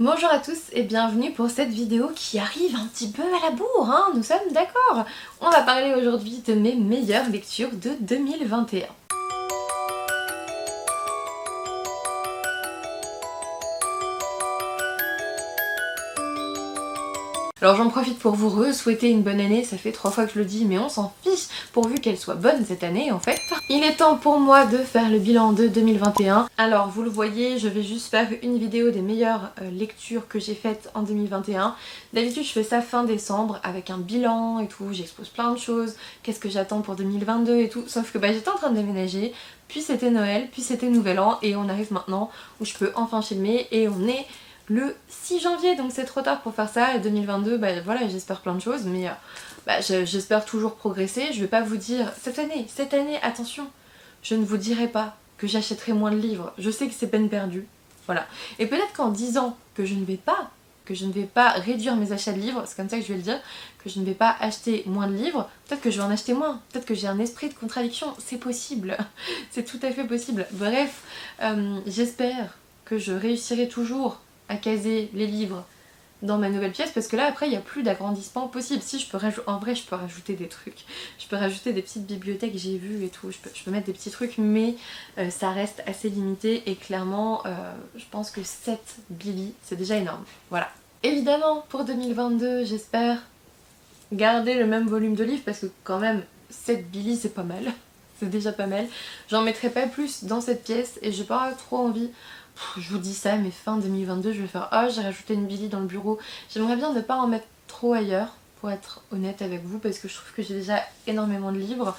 Bonjour à tous et bienvenue pour cette vidéo qui arrive un petit peu à la bourre, hein, nous sommes d'accord. On va parler aujourd'hui de mes meilleures lectures de 2021. Alors j'en profite pour vous souhaiter une bonne année, ça fait 3 fois que je le dis mais on s'en fiche pourvu qu'elle soit bonne cette année en fait. Il est temps pour moi de faire le bilan de 2021. Alors vous le voyez, je vais juste faire une vidéo des meilleures lectures que j'ai faites en 2021. D'habitude je fais ça fin décembre avec un bilan et tout, j'expose plein de choses, qu'est-ce que j'attends pour 2022 et tout, sauf que j'étais en train de déménager, puis c'était Noël, puis c'était Nouvel An et on arrive maintenant où je peux enfin filmer et on est le 6 janvier, donc c'est trop tard pour faire ça. Et 2022, voilà, j'espère plein de choses, mais j'espère toujours progresser. Je vais pas vous dire, cette année, attention, je ne vous dirai pas que j'achèterai moins de livres. Je sais que c'est peine perdue, voilà. Et peut-être qu'en disant que je ne vais pas réduire mes achats de livres, c'est comme ça que je vais le dire, que je ne vais pas acheter moins de livres, peut-être que je vais en acheter moins, peut-être que j'ai un esprit de contradiction, c'est possible, c'est tout à fait possible. Bref, j'espère que je réussirai toujours à caser les livres dans ma nouvelle pièce parce que là après il n'y a plus d'agrandissement possible. Si je peux en vrai je peux rajouter des trucs, je peux rajouter des petites bibliothèques que j'ai vues et tout, je peux mettre des petits trucs mais ça reste assez limité et clairement je pense que 7 Billy c'est déjà énorme, voilà. Évidemment pour 2022 j'espère garder le même volume de livres parce que quand même 7 Billy c'est pas mal, c'est déjà pas mal. J'en mettrai pas plus dans cette pièce et j'ai pas trop envie. Je vous dis ça, mais fin 2022, je vais faire oh, j'ai rajouté une Billy dans le bureau. J'aimerais bien ne pas en mettre trop ailleurs, pour être honnête avec vous, parce que je trouve que j'ai déjà énormément de livres.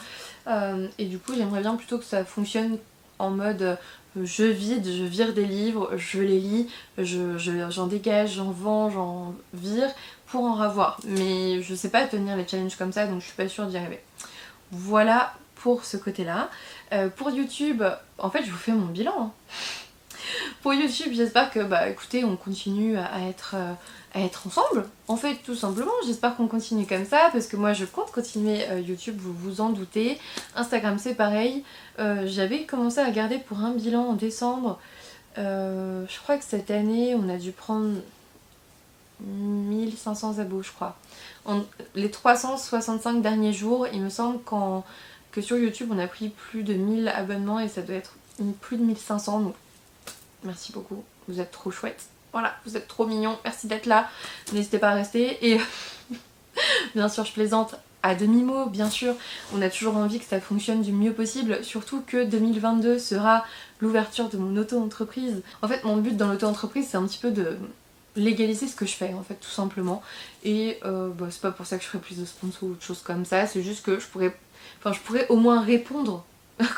Et du coup, j'aimerais bien plutôt que ça fonctionne en mode je vide, je vire des livres, je les lis, j'en dégage, j'en vends, j'en vire pour en ravoir. Mais je sais pas tenir les challenges comme ça, donc je suis pas sûre d'y arriver. Voilà pour ce côté-là. Pour YouTube, en fait, je vous fais mon bilan. Hein. Pour YouTube, j'espère que, écoutez, on continue à être ensemble, en fait, tout simplement. J'espère qu'on continue comme ça, parce que moi, je compte continuer YouTube, vous vous en doutez. Instagram, c'est pareil. J'avais commencé à garder pour un bilan en décembre. Je crois que cette année, on a dû prendre 1500 abos, je crois. Les 365 derniers jours, il me semble que sur YouTube, on a pris plus de 1000 abonnements, et ça doit être plus de 1500, donc merci beaucoup, vous êtes trop chouette. Voilà, vous êtes trop mignons, merci d'être là. N'hésitez pas à rester. Et bien sûr, je plaisante à demi-mot, bien sûr. On a toujours envie que ça fonctionne du mieux possible. Surtout que 2022 sera l'ouverture de mon auto-entreprise. En fait, mon but dans l'auto-entreprise, c'est un petit peu de légaliser ce que je fais, en fait, tout simplement. Et c'est pas pour ça que je ferai plus de sponsors ou de choses comme ça. C'est juste que je pourrais au moins répondre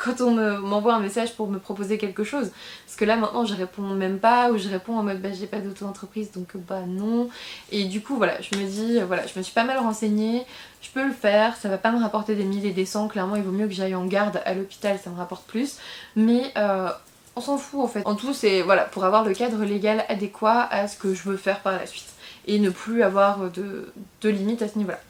quand on m'envoie un message pour me proposer quelque chose. Parce que là maintenant je réponds même pas, ou je réponds en mode j'ai pas d'auto-entreprise donc non. Et du coup voilà, je me dis, voilà, je me suis pas mal renseignée, je peux le faire, ça va pas me rapporter des 1000 et des 100, clairement il vaut mieux que j'aille en garde à l'hôpital, ça me rapporte plus. Mais on s'en fout en fait. En tout c'est voilà, pour avoir le cadre légal adéquat à ce que je veux faire par la suite. Et ne plus avoir de limites à ce niveau-là.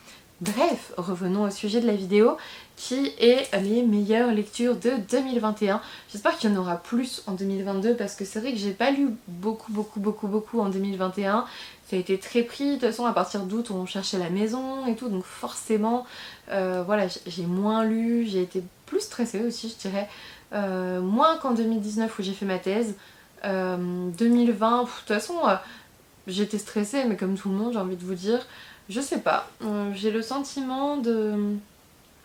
Bref, revenons au sujet de la vidéo qui est les meilleures lectures de 2021. J'espère qu'il y en aura plus en 2022 parce que c'est vrai que j'ai pas lu beaucoup en 2021. Ça a été très pris, de toute façon à partir d'août on cherchait la maison et tout, donc forcément voilà, j'ai moins lu, j'ai été plus stressée aussi je dirais, moins qu'en 2019 où j'ai fait ma thèse. 2020, de toute façon j'étais stressée mais comme tout le monde j'ai envie de vous dire. Je sais pas, j'ai le sentiment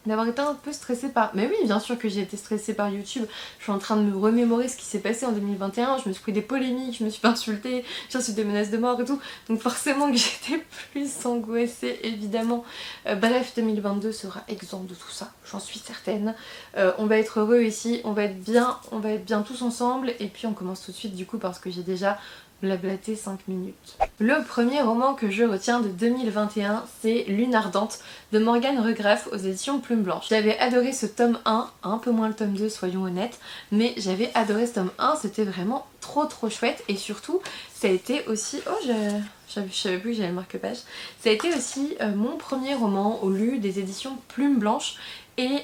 d'avoir été un peu stressée par... Mais oui, bien sûr que j'ai été stressée par YouTube. Je suis en train de me remémorer ce qui s'est passé en 2021. Je me suis pris des polémiques, je me suis fait insulter, j'ai reçu des menaces de mort et tout. Donc forcément que j'étais plus angoissée, évidemment. Bref, 2022 sera exempt de tout ça, j'en suis certaine. On va être heureux ici, on va être bien tous ensemble. Et puis on commence tout de suite du coup parce que j'ai déjà blablaté 5 minutes. Le premier roman que je retiens de 2021, c'est Lune ardente de Morgane Regraff aux éditions Plume Blanche. J'avais adoré ce tome 1, un peu moins le tome 2 soyons honnêtes, mais j'avais adoré ce tome 1, c'était vraiment trop chouette et surtout ça a été aussi... Oh je savais plus que j'avais le marque-page. Ça a été aussi mon premier roman au lu des éditions Plume Blanche et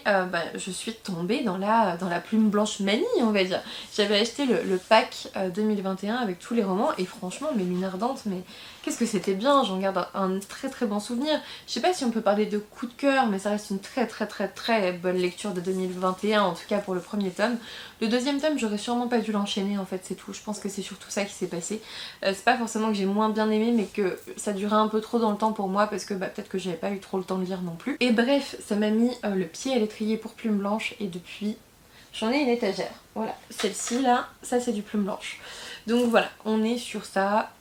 je suis tombée dans la plume blanche manie, on va dire. J'avais acheté le pack 2021 avec tous les romans et franchement mes lunes ardentes, mais qu'est-ce que c'était bien, j'en garde un très très bon souvenir. Je sais pas si on peut parler de coup de cœur, mais ça reste une très très très très bonne lecture de 2021, en tout cas pour le premier tome. Le deuxième tome, j'aurais sûrement pas dû l'enchaîner, en fait, c'est tout. Je pense que c'est surtout ça qui s'est passé. C'est pas forcément que j'ai moins bien aimé, mais que ça durait un peu trop dans le temps pour moi, parce que peut-être que j'avais pas eu trop le temps de lire non plus. Et bref, ça m'a mis le pied à l'étrier pour Plume Blanche, et depuis, j'en ai une étagère. Voilà, celle-ci là, ça c'est du Plume Blanche. Donc voilà, on est sur ça.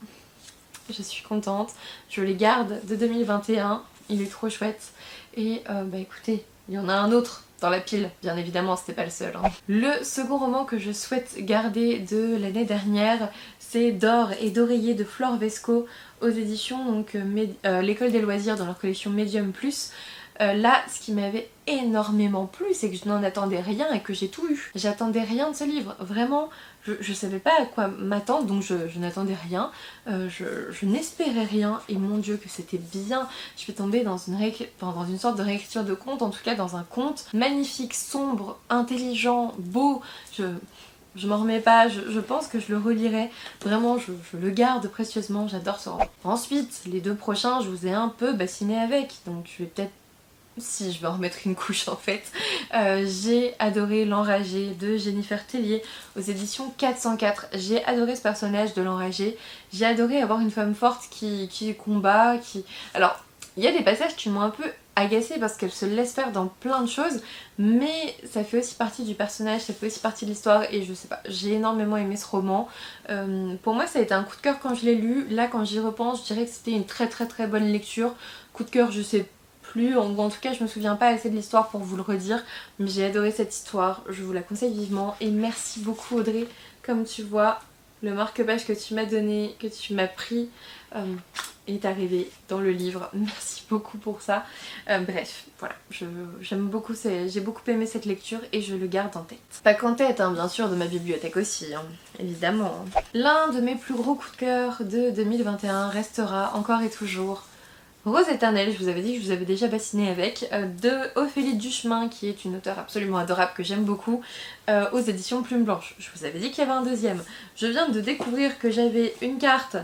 Je suis contente, je les garde de 2021, il est trop chouette. Et écoutez, il y en a un autre dans la pile, bien évidemment, c'était pas le seul. Hein. Le second roman que je souhaite garder de l'année dernière, c'est D'or et d'oreiller de Flore Vesco aux éditions donc l'École des loisirs dans leur collection Medium Plus. Là, ce qui m'avait énormément plu, c'est que je n'en attendais rien et que j'ai tout eu. J'attendais rien de ce livre, vraiment, je savais pas à quoi m'attendre, donc je n'attendais rien, je n'espérais rien, et mon dieu que c'était bien. Je suis tombée dans une sorte de réécriture de conte, en tout cas dans un conte magnifique, sombre, intelligent, beau. Je m'en remets pas, je pense que je le relirai, vraiment je le garde précieusement, j'adore ce roman. Ensuite, les deux prochains, je vous ai un peu bassiné avec, donc je vais peut-être, si je vais en remettre une couche en fait. J'ai adoré L'Enragé de Jennifer Tellier aux éditions 404. J'ai adoré ce personnage de L'Enragé. J'ai adoré avoir une femme forte qui combat, qui... Alors, il y a des passages qui m'ont un peu agacée parce qu'elle se laisse faire dans plein de choses, mais ça fait aussi partie du personnage, ça fait aussi partie de l'histoire, et je sais pas, j'ai énormément aimé ce roman. Pour moi ça a été un coup de cœur quand je l'ai lu. Là quand j'y repense, je dirais que c'était une très très très bonne lecture. Coup de cœur, je sais plus, en tout cas je me souviens pas assez de l'histoire pour vous le redire, mais j'ai adoré cette histoire, je vous la conseille vivement. Et merci beaucoup Audrey, comme tu vois, le marque-page que tu m'as donné, que tu m'as pris, est arrivé dans le livre. Merci beaucoup pour ça. Bref, voilà, j'aime beaucoup, j'ai beaucoup aimé cette lecture et je le garde en tête. Pas qu'en tête, hein, bien sûr, de ma bibliothèque aussi, hein, évidemment. L'un de mes plus gros coups de cœur de 2021 restera encore et toujours Rose éternelle. Je vous avais dit que je vous avais déjà bassiné avec, de Ophélie Duchemin, qui est une auteure absolument adorable que j'aime beaucoup, aux éditions Plume Blanche. Je vous avais dit qu'il y avait un deuxième. Je viens de découvrir que j'avais une carte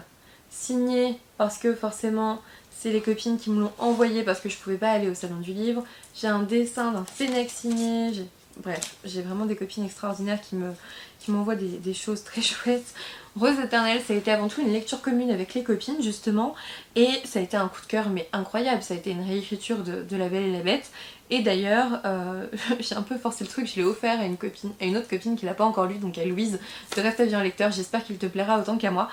signée, parce que forcément c'est les copines qui me l'ont envoyé parce que je pouvais pas aller au salon du livre. J'ai un dessin d'un Fennec signé, bref, j'ai vraiment des copines extraordinaires qui m'envoient des choses très chouettes. Rose éternelle, ça a été avant tout une lecture commune avec les copines justement, et ça a été un coup de cœur mais incroyable. Ça a été une réécriture de La Belle et la Bête, et d'ailleurs j'ai un peu forcé le truc, je l'ai offert à une autre copine qui l'a pas encore lu, donc à Louise de Reste à vie en lecteur. J'espère qu'il te plaira autant qu'à moi.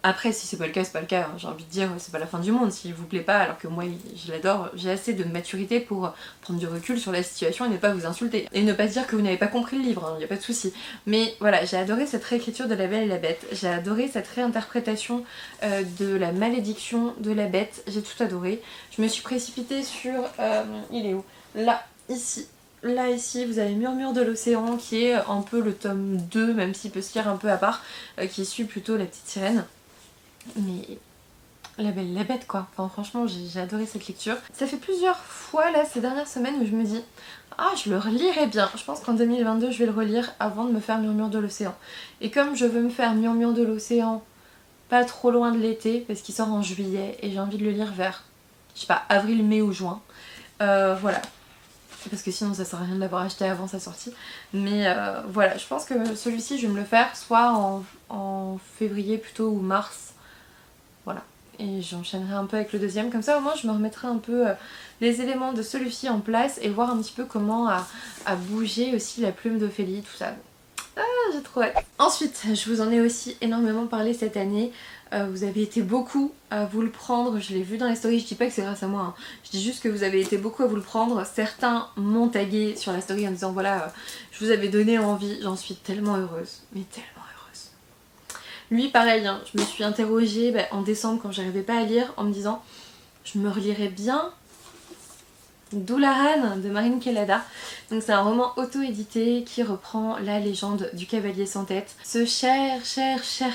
Après, si c'est pas le cas, c'est pas le cas, hein. J'ai envie de dire, c'est pas la fin du monde s'il vous plaît pas, alors que moi je l'adore. J'ai assez de maturité pour prendre du recul sur la situation et ne pas vous insulter. Et ne pas dire que vous n'avez pas compris le livre, hein, y a pas de souci. Mais voilà, j'ai adoré cette réécriture de La Belle et la Bête, j'ai adoré cette réinterprétation de la malédiction de la bête, j'ai tout adoré. Je me suis précipitée sur... il est où? Là, ici. Là ici vous avez Murmure de l'océan qui est un peu le tome 2, même s'il peut se lire un peu à part, qui suit plutôt La Petite Sirène. Mais La Belle et la Bête quoi, enfin franchement j'ai adoré cette lecture. Ça fait plusieurs fois là ces dernières semaines où je me dis ah je le relirai bien. Je pense qu'en 2022 je vais le relire avant de me faire Murmure de l'océan. Et comme je veux me faire Murmure de l'océan pas trop loin de l'été, parce qu'il sort en juillet et j'ai envie de le lire vers, je sais pas, avril, mai ou juin, voilà. Parce que sinon ça sert à rien de l'avoir acheté avant sa sortie. Mais voilà, je pense que celui-ci je vais me le faire soit en février plutôt ou mars. Voilà, et j'enchaînerai un peu avec le deuxième, comme ça au moins je me remettrai un peu les éléments de celui-ci en place et voir un petit peu comment a bougé aussi la plume d'Ophélie, tout ça. Ah, j'ai trop hâte. Ensuite, je vous en ai aussi énormément parlé cette année. Vous avez été beaucoup à vous le prendre, je l'ai vu dans les stories, je dis pas que c'est grâce à moi, hein. Je dis juste que vous avez été beaucoup à vous le prendre. Certains m'ont tagué sur la story en disant voilà, je vous avais donné envie, j'en suis tellement heureuse, mais tellement heureuse. Lui pareil, hein, je me suis interrogée en décembre quand j'arrivais pas à lire en me disant je me relirais bien Doulahan de Marine Kelada. Donc c'est un roman auto-édité qui reprend la légende du cavalier sans tête. Ce cher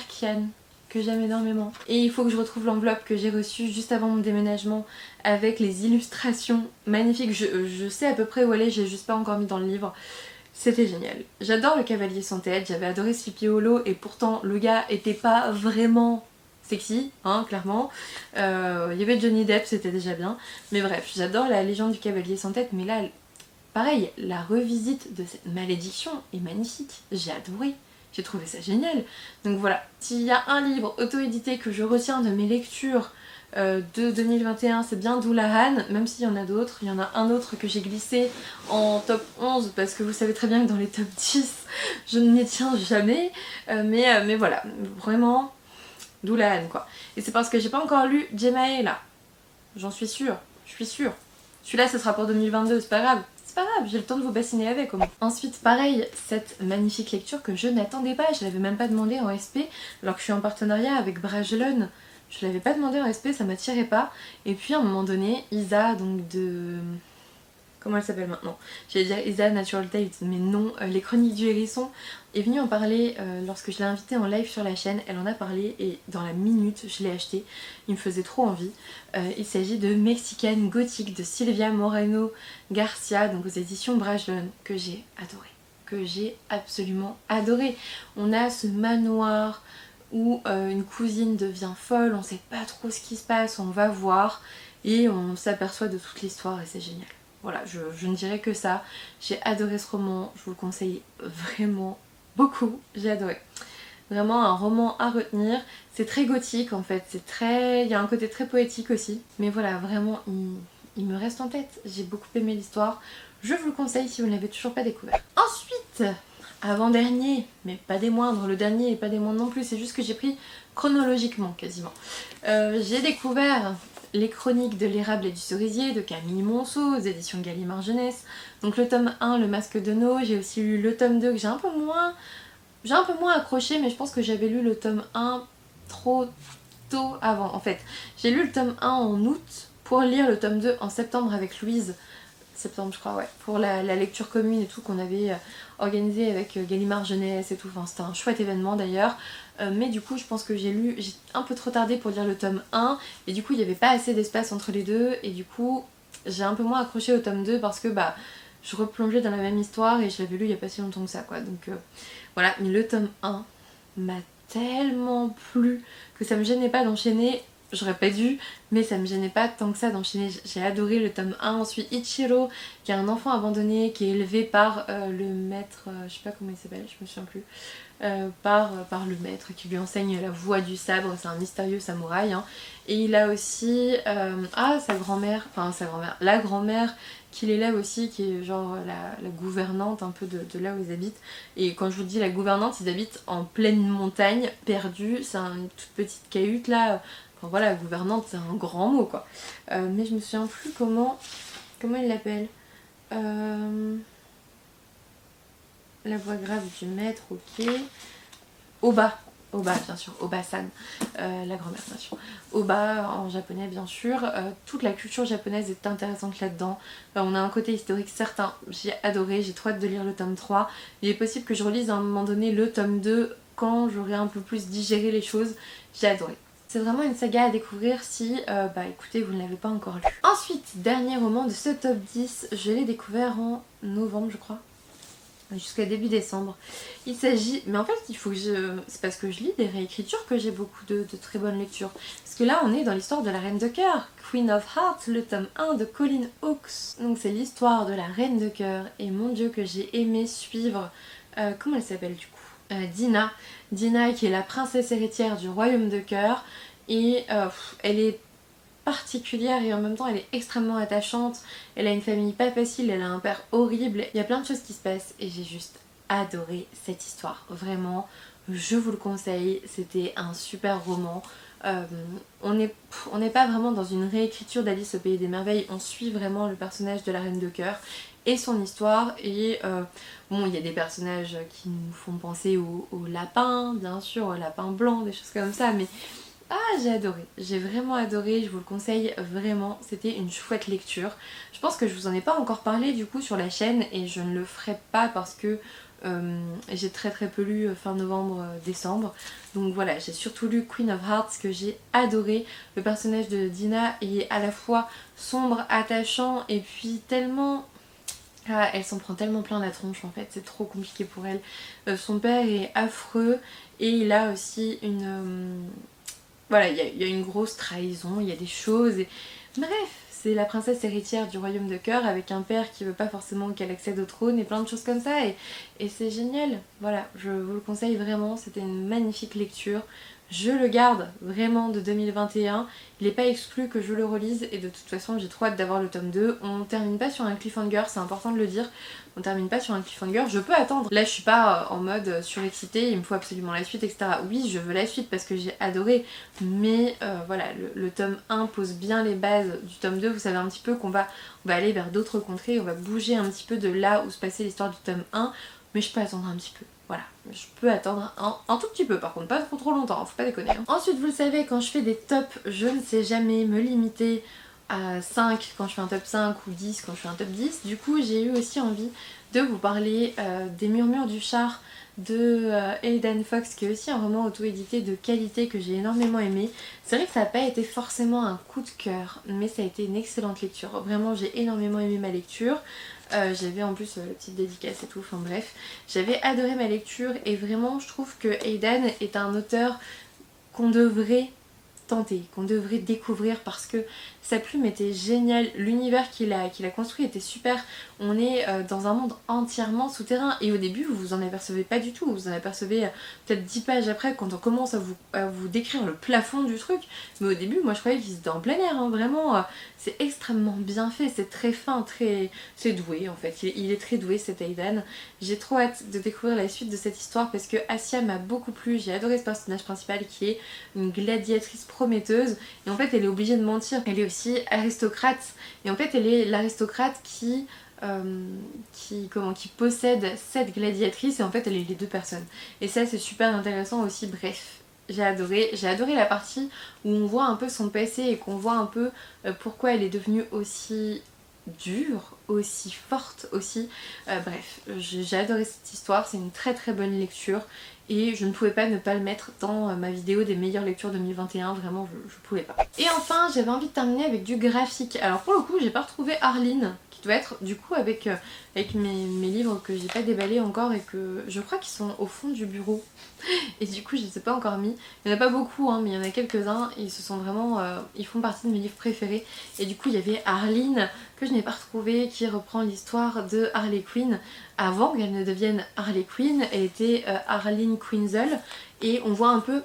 Kian que j'aime énormément. Et il faut que je retrouve l'enveloppe que j'ai reçue juste avant mon déménagement avec les illustrations magnifiques. Je sais à peu près où elle est, j'ai juste pas encore mis dans le livre. C'était génial. J'adore le Cavalier sans tête, j'avais adoré Sleepy Hollow et pourtant le gars était pas vraiment sexy, hein, clairement. Il y avait Johnny Depp, c'était déjà bien. Mais bref, j'adore la légende du Cavalier sans tête, mais là, pareil, la revisite de cette malédiction est magnifique. J'ai adoré. J'ai trouvé ça génial. Donc voilà, s'il y a un livre auto-édité que je retiens de mes lectures de 2021, c'est bien Doulahan, même s'il y en a d'autres. Il y en a un autre que j'ai glissé en top 11 parce que vous savez très bien que dans les top 10, je ne m'y tiens jamais. Mais voilà, vraiment Doulahan quoi. Et c'est parce que j'ai pas encore lu Jemae là. J'en suis sûre, je suis sûre. Celui-là, ce sera pour 2022, c'est pas grave. C'est pas grave, j'ai le temps de vous bassiner avec au moins. Ensuite, pareil, cette magnifique lecture que je n'attendais pas, je l'avais même pas demandé en SP, alors que je suis en partenariat avec Bragelonne. Je l'avais pas demandé en SP, ça m'attirait pas. Et puis à un moment donné, Isa, donc de... Comment elle s'appelle maintenant? J'allais dire Isa Natural Tales, mais non, Les Chroniques du Hérisson est venue en parler lorsque je l'ai invitée en live sur la chaîne. Elle en a parlé et dans la minute, je l'ai acheté. Il me faisait trop envie. Il s'agit de Mexicaine Gothique de Silvia Moreno Garcia, donc aux éditions Bragelonne, que j'ai adoré. Que j'ai absolument adoré. On a ce manoir où une cousine devient folle, on sait pas trop ce qui se passe, on va voir et on s'aperçoit de toute l'histoire et c'est génial. Voilà, je ne dirais que ça. J'ai adoré ce roman, je vous le conseille vraiment beaucoup, j'ai adoré. Vraiment un roman à retenir. C'est très gothique en fait, c'est très... il y a un côté très poétique aussi. Mais voilà, vraiment, il me reste en tête. J'ai beaucoup aimé l'histoire. Je vous le conseille si vous ne l'avez toujours pas découvert. Ensuite, avant-dernier, mais pas des moindres, le dernier et pas des moindres non plus, c'est juste que j'ai pris chronologiquement quasiment. J'ai découvert Les Chroniques de l'érable et du cerisier de Camille Monceau aux éditions Gallimard Jeunesse. Donc le tome 1, Le Masque de No, j'ai aussi lu le tome 2 que j'ai un peu moins accroché, mais je pense que j'avais lu le tome 1 trop tôt avant. En fait, j'ai lu le tome 1 en août pour lire le tome 2 en septembre avec Louise. Septembre je crois, ouais, pour la lecture commune et tout qu'on avait organisé avec Gallimard Jeunesse et tout, enfin c'était un chouette événement d'ailleurs, mais du coup je pense que j'ai un peu trop tardé pour lire le tome 1 et du coup il n'y avait pas assez d'espace entre les deux et du coup j'ai un peu moins accroché au tome 2 parce que bah je replongeais dans la même histoire et je l'avais lu il n'y a pas si longtemps que ça quoi, donc voilà, mais le tome 1 m'a tellement plu que ça me gênait pas d'enchaîner. J'aurais pas dû, mais ça me gênait pas tant que ça d'enchaîner. J'ai adoré le tome 1. Ensuite Ichiro, qui est un enfant abandonné, qui est élevé par le maître, je sais pas comment il s'appelle, je me souviens plus, par le maître qui lui enseigne la voie du sabre. C'est un mystérieux samouraï, hein. Et il a aussi sa grand-mère, la grand-mère qui l'élève aussi, qui est genre la gouvernante un peu de là où ils habitent. Et quand je vous dis la gouvernante, ils habitent en pleine montagne, perdus. C'est une toute petite cahute là. Enfin voilà, gouvernante c'est un grand mot quoi. Mais je me souviens plus comment il l'appelle. La voix grave du maître, ok. Oba bien sûr, Oba-san, la grand-mère bien sûr. Oba en japonais bien sûr. Toute la culture japonaise est intéressante là-dedans. On a un côté historique certain, j'ai adoré, j'ai trop hâte de lire le tome 3. Il est possible que je relise à un moment donné le tome 2 quand j'aurai un peu plus digéré les choses. J'ai adoré. C'est vraiment une saga à découvrir si, écoutez, vous ne l'avez pas encore lu. Ensuite, dernier roman de ce top 10, je l'ai découvert en novembre je crois. Jusqu'à début décembre. Il s'agit... Mais en fait, il faut que je... C'est parce que je lis des réécritures que j'ai beaucoup de très bonnes lectures. Parce que là, on est dans l'histoire de la Reine de Cœur. Queen of Hearts, le tome 1 de Colin Hawkes. Donc c'est l'histoire de la Reine de Cœur. Et mon dieu que j'ai aimé suivre... comment elle s'appelle du coup Dina. Dina qui est la princesse héritière du royaume de Cœur. Et elle est particulière et en même temps elle est extrêmement attachante. Elle a une famille pas facile, elle a un père horrible, il y a plein de choses qui se passent et j'ai juste adoré cette histoire. Vraiment, je vous le conseille, c'était un super roman. On n'est pas vraiment dans une réécriture d'Alice au Pays des Merveilles, on suit vraiment le personnage de la Reine de Cœur et son histoire et bon il y a des personnages qui nous font penser au lapin, bien sûr, au lapin blanc, des choses comme ça, mais j'ai adoré, j'ai vraiment adoré, je vous le conseille vraiment, c'était une chouette lecture. Je pense que je vous en ai pas encore parlé du coup sur la chaîne et je ne le ferai pas parce que Et j'ai très peu lu fin novembre, décembre. Donc voilà, j'ai surtout lu Queen of Hearts que j'ai adoré. Le personnage de Dina est à la fois sombre, attachant et puis tellement... Ah, elle s'en prend tellement plein la tronche en fait, c'est trop compliqué pour elle. Son père est affreux et il a aussi une... Voilà, il y a une grosse trahison, il y a des choses et... Bref, c'est la princesse héritière du royaume de cœur avec un père qui veut pas forcément qu'elle accède au trône et plein de choses comme ça et c'est génial. Voilà, je vous le conseille vraiment, c'était une magnifique lecture. Je le garde vraiment de 2021, il n'est pas exclu que je le relise et de toute façon j'ai trop hâte d'avoir le tome 2. On termine pas sur un cliffhanger, c'est important de le dire, on termine pas sur un cliffhanger, je peux attendre. Là je suis pas en mode surexcitée, il me faut absolument la suite etc. Oui je veux la suite parce que j'ai adoré, mais voilà, le tome 1 pose bien les bases du tome 2, vous savez un petit peu qu'on va aller vers d'autres contrées, on va bouger un petit peu de là où se passait l'histoire du tome 1, mais je peux attendre un petit peu. Voilà, je peux attendre un tout petit peu par contre, pas trop longtemps, faut pas déconner. Hein. Ensuite, vous le savez, quand je fais des tops, je ne sais jamais me limiter à 5 quand je fais un top 5 ou 10 quand je fais un top 10. Du coup, j'ai eu aussi envie de vous parler des Murmures du Char de Aidan Fox, qui est aussi un roman auto-édité de qualité que j'ai énormément aimé. C'est vrai que ça n'a pas été forcément un coup de cœur, mais ça a été une excellente lecture. Vraiment, j'ai énormément aimé ma lecture. J'avais en plus la petite dédicace et tout, enfin bref. J'avais adoré ma lecture et vraiment je trouve que Aidan est un auteur qu'on devrait tenter, qu'on devrait découvrir parce que sa plume était géniale, l'univers qu'il a construit était super. On est dans un monde entièrement souterrain et au début vous vous en apercevez pas du tout, vous en apercevez peut-être 10 pages après quand on commence à vous décrire le plafond du truc, mais au début moi je croyais qu'il était en plein air, hein. Vraiment c'est extrêmement bien fait, c'est très fin, c'est doué en fait, il est très doué cet Aidan. J'ai trop hâte de découvrir la suite de cette histoire parce que Assia m'a beaucoup plu, j'ai adoré ce personnage principal qui est une gladiatrice prometteuse et en fait elle est obligée de mentir, elle est aussi aristocrate et en fait elle est l'aristocrate qui possède cette gladiatrice et en fait elle est les deux personnes et ça c'est super intéressant aussi. Bref, j'ai adoré la partie où on voit un peu son passé et qu'on voit un peu pourquoi elle est devenue aussi dure, aussi forte aussi. Bref, j'ai adoré cette histoire, c'est une très bonne lecture et je ne pouvais pas ne pas le mettre dans ma vidéo des meilleures lectures 2021, vraiment je pouvais pas. Et enfin j'avais envie de terminer avec du graphique. Alors pour le coup j'ai pas retrouvé Arline, qui doit être du coup avec mes livres que j'ai pas déballés encore et que je crois qu'ils sont au fond du bureau. Et du coup je les ai pas encore mis. Il y en a pas beaucoup hein, mais il y en a quelques-uns et ce sont vraiment, ils font partie de mes livres préférés. Et du coup il y avait Arline que je n'ai pas retrouvé, qui reprend l'histoire de Harley Quinn. Avant qu'elle ne devienne Harley Quinn, elle était Arline Quinzel et on voit un peu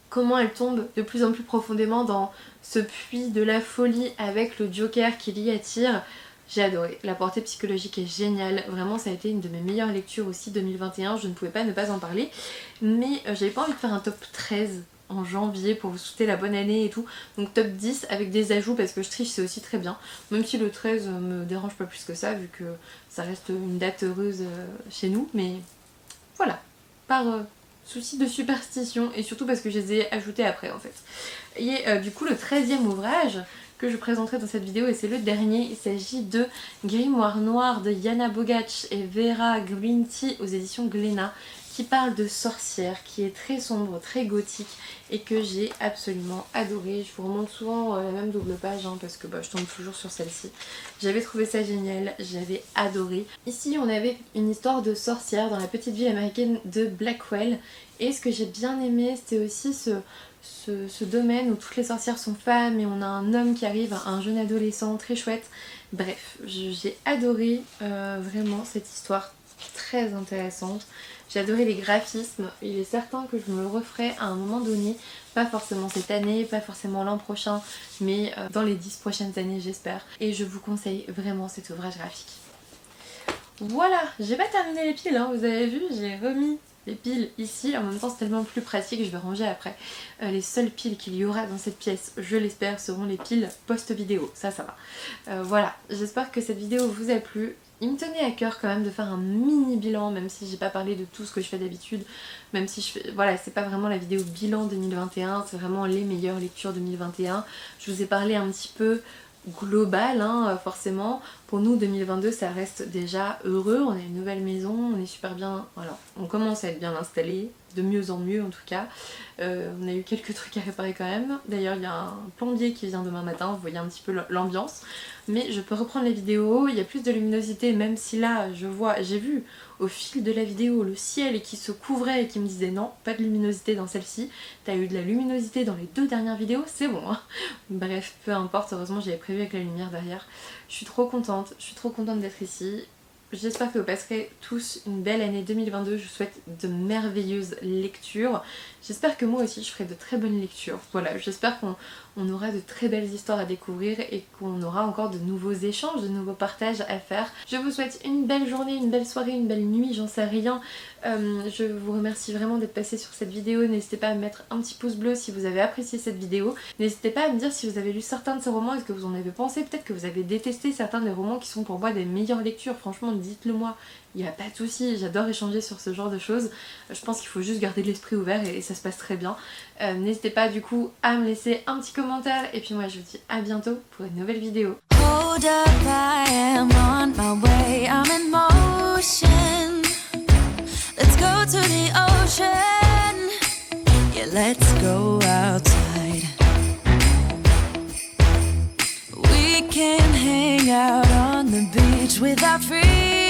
comment elle tombe de plus en plus profondément dans ce puits de la folie avec le Joker qui l'y attire. J'ai adoré, la portée psychologique est géniale, vraiment ça a été une de mes meilleures lectures aussi 2021, je ne pouvais pas ne pas en parler, mais j'avais pas envie de faire un top 13 en janvier pour vous souhaiter la bonne année et tout, donc top 10 avec des ajouts parce que je triche c'est aussi très bien, même si le 13 me dérange pas plus que ça vu que ça reste une date heureuse chez nous, mais voilà, par souci de superstition et surtout parce que je les ai ajoutés après en fait. Et du coup le 13e ouvrage que je présenterai dans cette vidéo et c'est le dernier, il s'agit de Grimoire Noir de Yana Bogac et Vera Grinty aux éditions Glénat, qui parle de sorcière, qui est très sombre, très gothique et que j'ai absolument adoré. Je vous remonte souvent la même double page hein, parce que je tombe toujours sur celle-ci. J'avais trouvé ça génial, j'avais adoré. Ici on avait une histoire de sorcière dans la petite ville américaine de Blackwell et ce que j'ai bien aimé c'était aussi ce domaine où toutes les sorcières sont femmes et on a un homme qui arrive, un jeune adolescent très chouette. Bref, j'ai adoré vraiment cette histoire très intéressante. J'ai adoré les graphismes, il est certain que je me le referai à un moment donné, pas forcément cette année, pas forcément l'an prochain, mais dans les 10 prochaines années j'espère. Et je vous conseille vraiment cet ouvrage graphique. Voilà, j'ai pas terminé les piles, hein, vous avez vu, j'ai remis les piles ici, en même temps c'est tellement plus pratique, je vais ranger après. Les seules piles qu'il y aura dans cette pièce, je l'espère, seront les piles post-vidéo, ça va. Voilà, j'espère que cette vidéo vous a plu. Il me tenait à cœur quand même de faire un mini bilan, même si j'ai pas parlé de tout ce que je fais d'habitude, même si je fais... Voilà, c'est pas vraiment la vidéo bilan 2021, c'est vraiment les meilleures lectures 2021. Je vous ai parlé un petit peu global, hein, forcément. Pour nous 2022 ça reste déjà heureux, on a une nouvelle maison, on est super bien, voilà, on commence à être bien installé, de mieux en mieux en tout cas. On a eu quelques trucs à réparer quand même. D'ailleurs il y a un plombier qui vient demain matin, vous voyez un petit peu l'ambiance. Mais je peux reprendre les vidéos, il y a plus de luminosité, même si là j'ai vu au fil de la vidéo le ciel qui se couvrait et qui me disait non, pas de luminosité dans celle-ci. T'as eu de la luminosité dans les 2 dernières vidéos, c'est bon hein. Bref, peu importe, heureusement j'avais prévu avec la lumière derrière. Je suis trop contente d'être ici. J'espère que vous passerez tous une belle année 2022, je vous souhaite de merveilleuses lectures. J'espère que moi aussi je ferai de très bonnes lectures. Voilà, j'espère qu'on aura de très belles histoires à découvrir et qu'on aura encore de nouveaux échanges, de nouveaux partages à faire. Je vous souhaite une belle journée, une belle soirée, une belle nuit, j'en sais rien. Je vous remercie vraiment d'être passé sur cette vidéo. N'hésitez pas à mettre un petit pouce bleu si vous avez apprécié cette vidéo. N'hésitez pas à me dire si vous avez lu certains de ces romans et ce que vous en avez pensé. Peut-être que vous avez détesté certains des romans qui sont pour moi des meilleures lectures. Franchement, dites-le moi. Il n'y a pas de souci, j'adore échanger sur ce genre de choses. Je pense qu'il faut juste garder l'esprit ouvert et ça se passe très bien. N'hésitez pas du coup à me laisser un petit commentaire. Et puis moi je vous dis à bientôt pour une nouvelle vidéo. Hold up, I am on my way, I'm in motion. Let's go to the ocean. Yeah, let's go outside. We can hang out on the beach with our friends.